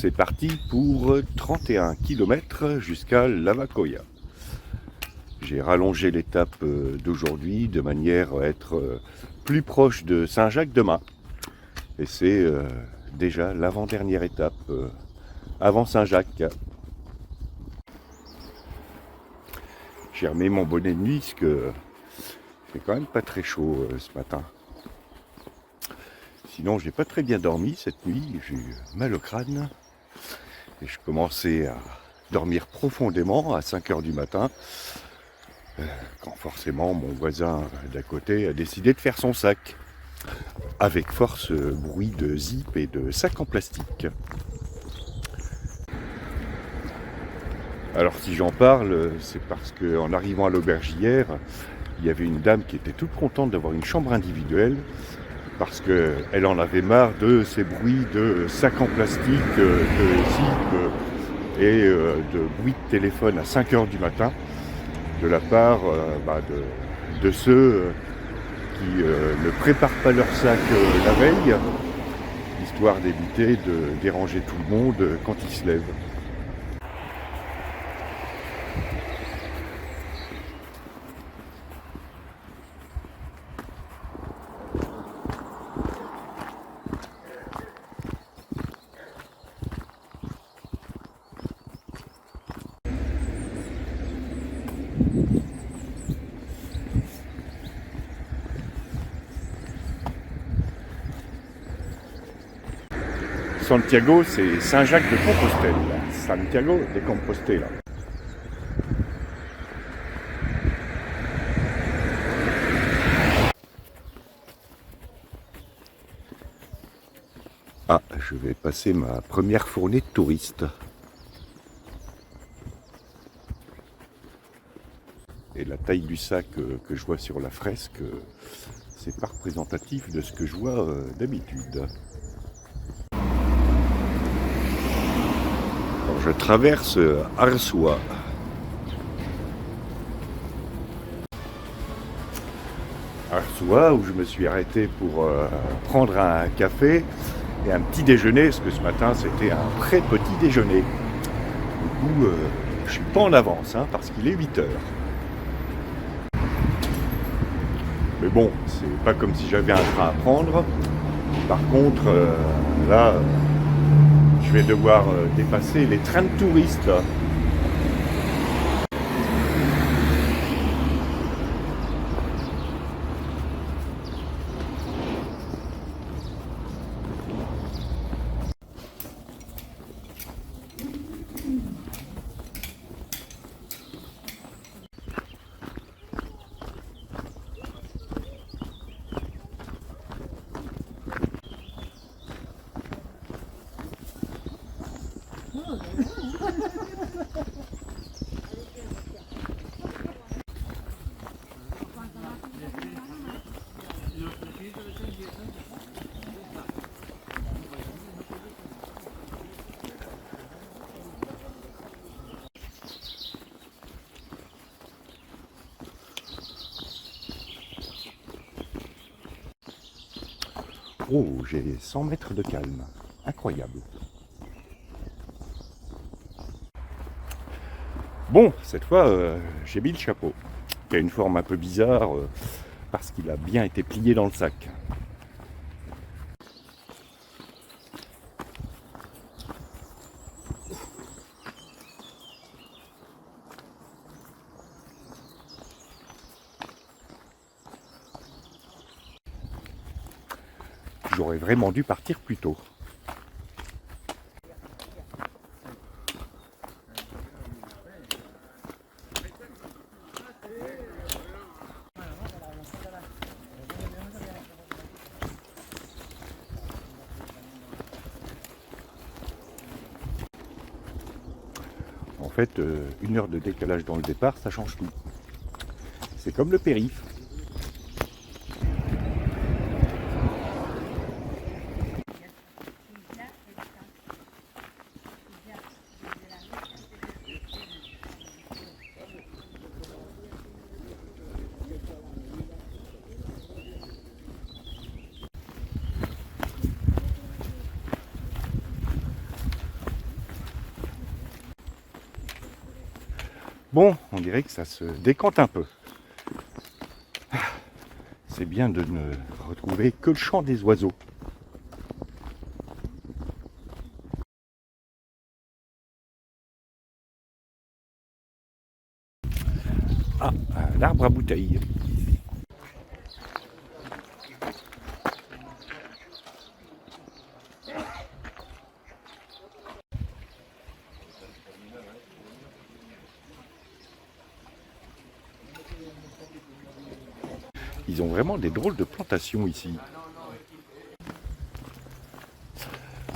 c'est parti pour 31 km jusqu'à Lavacoya. J'ai rallongé l'étape d'aujourd'hui de manière à être plus proche de Saint-Jacques demain. Et c'est déjà l'avant-dernière étape avant Saint-Jacques. J'ai remis mon bonnet de nuit parce que c'est quand même pas très chaud ce matin. Sinon, j'ai pas très bien dormi cette nuit, j'ai eu mal au crâne et je commençais à dormir profondément à 5 h du matin quand forcément mon voisin d'à côté a décidé de faire son sac avec force bruit de zip et de sac en plastique. Alors si j'en parle, c'est parce qu'en arrivant à l'auberge hier, il y avait une dame qui était toute contente d'avoir une chambre individuelle parce qu'elle en avait marre de ces bruits de sacs en plastique, de zip et de bruit de téléphone à 5 h du matin de la part de ceux qui ne préparent pas leur sac la veille, histoire d'éviter de déranger tout le monde quand ils se lèvent. Santiago, c'est Saint-Jacques de Compostelle. Santiago de Compostela. Ah, je vais passer ma première fournée de touristes. Et la taille du sac que je vois sur la fresque, c'est pas représentatif de ce que je vois d'habitude. Alors, je traverse Arzúa. Arzúa, où je me suis arrêté pour prendre un café et un petit déjeuner, parce que ce matin c'était un très petit déjeuner. Du coup, je suis pas en avance, parce qu'il est 8 h. Mais bon, c'est pas comme si j'avais un train à prendre. Par contre, là, je vais devoir dépasser les trains de touristes. Oh, j'ai 100 mètres de calme. Incroyable. Bon, cette fois, j'ai mis le chapeau, qui a une forme un peu bizarre, parce qu'il a bien été plié dans le sac. J'aurais vraiment dû partir plus tôt. En fait, 1 heure de décalage dans le départ, ça change tout. C'est comme le périph'. Bon, on dirait que ça se décante un peu. C'est bien de ne retrouver que le chant des oiseaux. Ah, un arbre à bouteilles. Ils ont vraiment des drôles de plantations ici.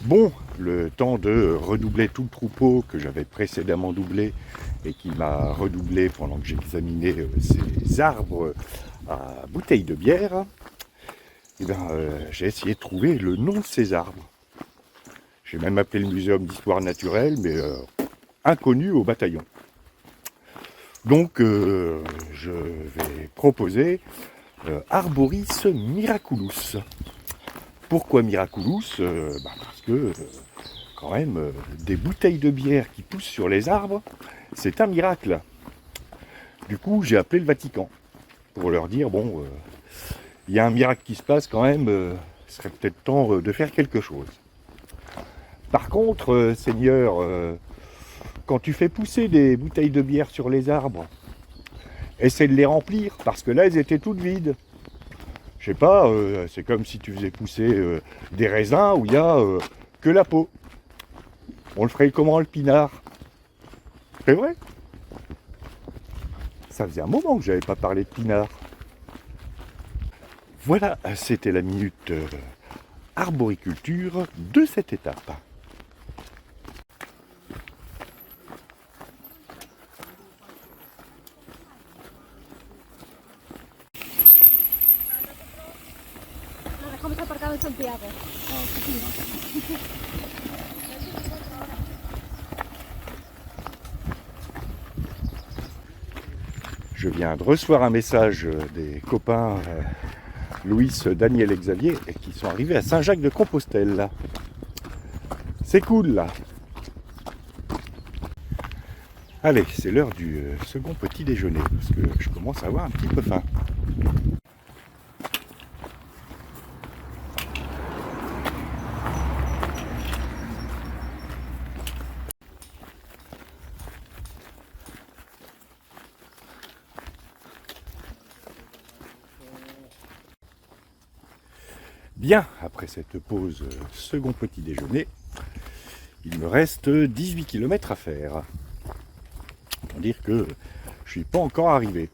Bon, le temps de redoubler tout le troupeau que j'avais précédemment doublé et qui m'a redoublé pendant que j'examinais ces arbres à bouteilles de bière, eh ben, j'ai essayé de trouver le nom de ces arbres. J'ai même appelé le muséum d'histoire naturelle, mais inconnu au bataillon. Donc, je vais proposer Arboris miraculus. Pourquoi miraculus? Parce que, quand même, des bouteilles de bière qui poussent sur les arbres, c'est un miracle. Du coup, j'ai appelé le Vatican pour leur dire, bon, il y a un miracle qui se passe quand même, ce serait peut-être temps de faire quelque chose. Par contre, Seigneur, quand tu fais pousser des bouteilles de bière sur les arbres, essaie de les remplir, parce que là, elles étaient toutes vides. Je sais pas, c'est comme si tu faisais pousser des raisins où il n'y a que la peau. On le ferait comment, le pinard? C'est vrai? Ça faisait un moment que j'avais pas parlé de pinard. Voilà, c'était la minute arboriculture de cette étape. Dejamos aparcado en Santiago. Je viens de recevoir un message des copains Louis, Daniel et Xavier qui sont arrivés à Saint-Jacques-de-Compostelle. C'est cool là. Allez, c'est l'heure du second petit déjeuner parce que je commence à avoir un petit peu faim. Bien, après cette pause second petit déjeuner, il me reste 18 km à faire. Autant dire que je suis pas encore arrivé.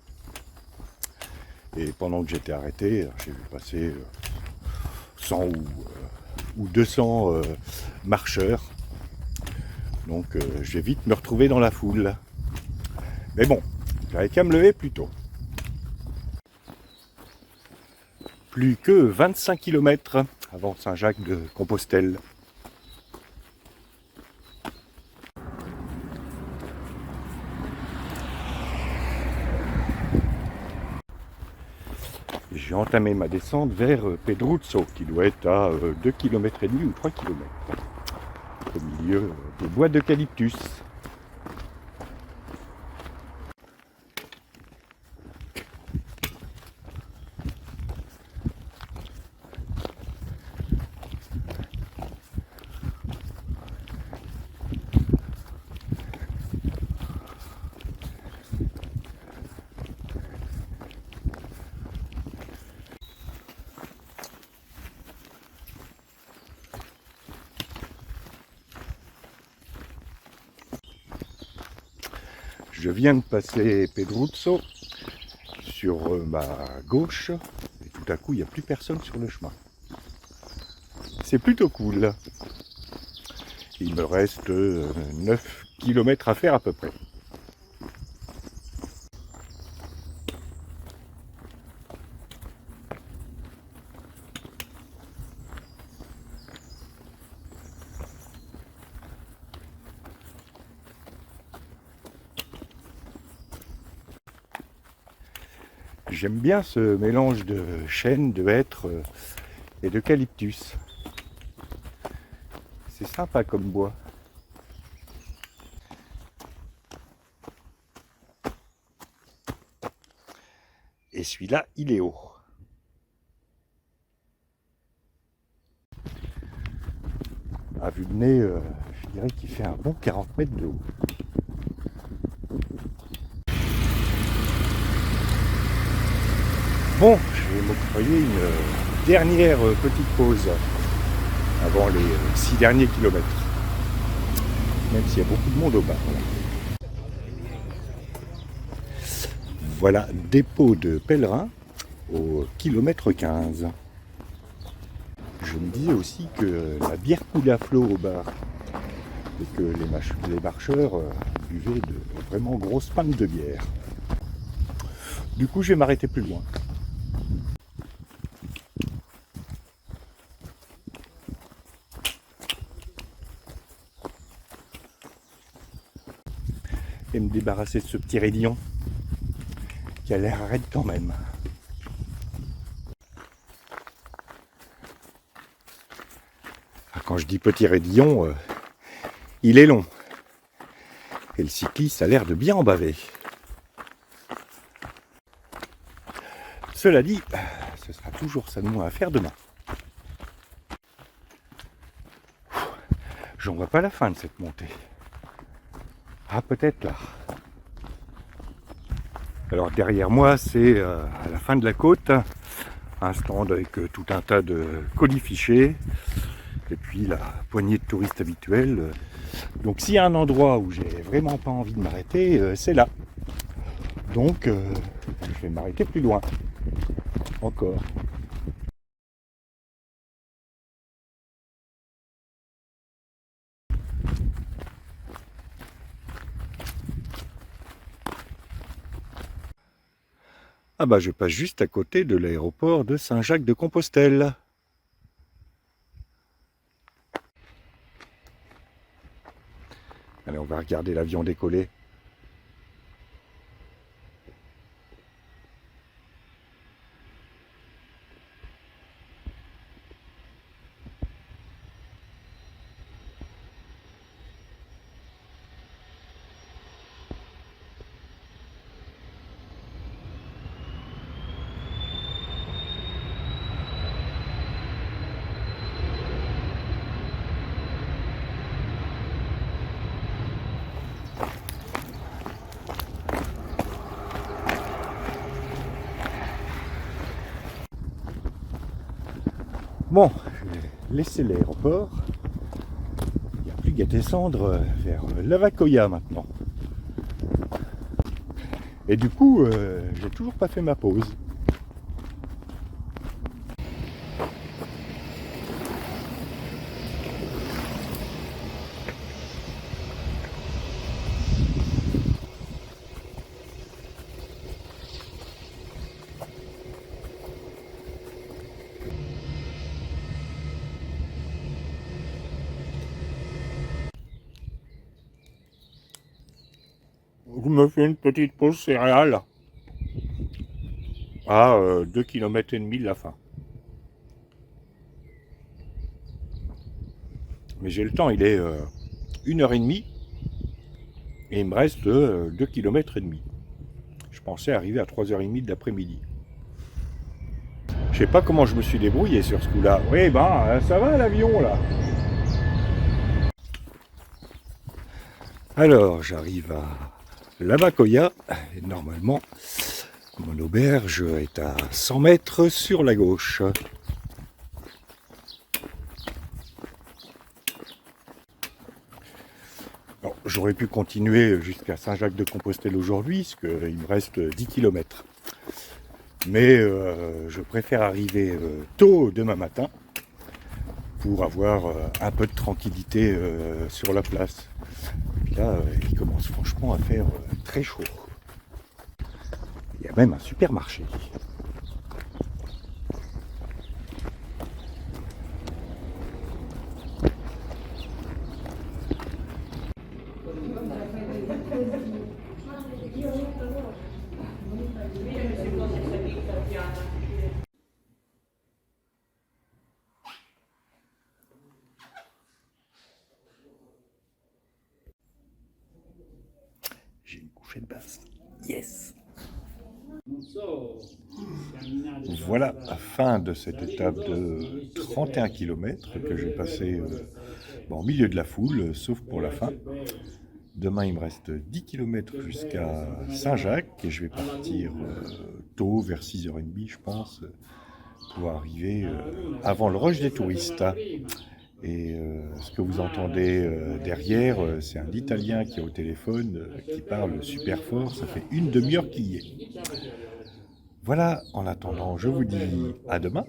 Et pendant que j'étais arrêté, j'ai vu passer 100 ou 200 marcheurs. Donc je vais vite me retrouver dans la foule. Mais bon, j'avais qu'à me lever plus tôt. Plus que 25 km avant Saint-Jacques-de-Compostelle. J'ai entamé ma descente vers Pedruzzo, qui doit être à 2,5 km ou 3 km, au milieu des bois d'eucalyptus. Je viens de passer Pedruzzo sur ma gauche et tout à coup il n'y a plus personne sur le chemin. C'est plutôt cool. Il me reste 9 km à faire à peu près. J'aime bien ce mélange de chêne, de hêtre et d'eucalyptus. C'est sympa comme bois. Et celui-là, il est haut. À vue de nez, je dirais qu'il fait un bon 40 mètres de haut. Bon, je vais m'octroyer une dernière petite pause avant les 6 derniers kilomètres. Même s'il y a beaucoup de monde au bas. Voilà, dépôt de pèlerins au kilomètre 15. Je me disais aussi que la bière coulait à flot au bar et que les marcheurs buvaient de vraiment grosses pannes de bière. Du coup, je vais m'arrêter plus loin. Et me débarrasser de ce petit raidillon qui a l'air raide quand même. Quand je dis petit raidillon, il est long. Et le cycliste a l'air de bien en baver. Cela dit, ce sera toujours ça de moins à faire demain. J'en vois pas la fin de cette montée. Ah, peut-être là. Alors derrière moi, c'est à la fin de la côte, un stand avec tout un tas de colifichets. Et puis la poignée de touristes habituels. Donc s'il y a un endroit où j'ai vraiment pas envie de m'arrêter, c'est là. Donc je vais m'arrêter plus loin. Encore. Ah bah je passe juste à côté de l'aéroport de Saint-Jacques-de-Compostelle. Allez, on va regarder l'avion décoller. Bon, je vais laisser l'aéroport. Il n'y a plus qu'à descendre vers Lavacoya maintenant. Et du coup, j'ai toujours pas fait ma pause. Je me fais une petite pause céréale à 2,5 km de la fin. Mais j'ai le temps, il est 1h30 et il me reste 2,5 km. Je pensais arriver à 3h30 de l'après-midi. Je sais pas comment je me suis débrouillé sur ce coup-là. Oui, ben, ça va l'avion là. Alors, j'arrive à Lavacoya et normalement, mon auberge est à 100 mètres sur la gauche. J'aurais pu continuer jusqu'à Saint-Jacques-de-Compostelle aujourd'hui, parce qu'il me reste 10 km. Mais je préfère arriver tôt demain matin pour avoir un peu de tranquillité sur la place. Et puis là, il commence franchement à faire très chaud. Il y a même un supermarché. J'ai une bouffée de base. Yes! So, Voilà, la fin de cette étape de 31 km que j'ai passé au milieu de la foule, sauf pour la fin. Demain, il me reste 10 km jusqu'à Saint-Jacques et je vais partir tôt, vers 6h30, je pense, pour arriver avant le rush des touristes. Et ce que vous entendez derrière, c'est un Italien qui est au téléphone, qui parle super fort, ça fait une demi-heure qu'il y est. Voilà, en attendant, je vous dis à demain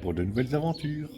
pour de nouvelles aventures.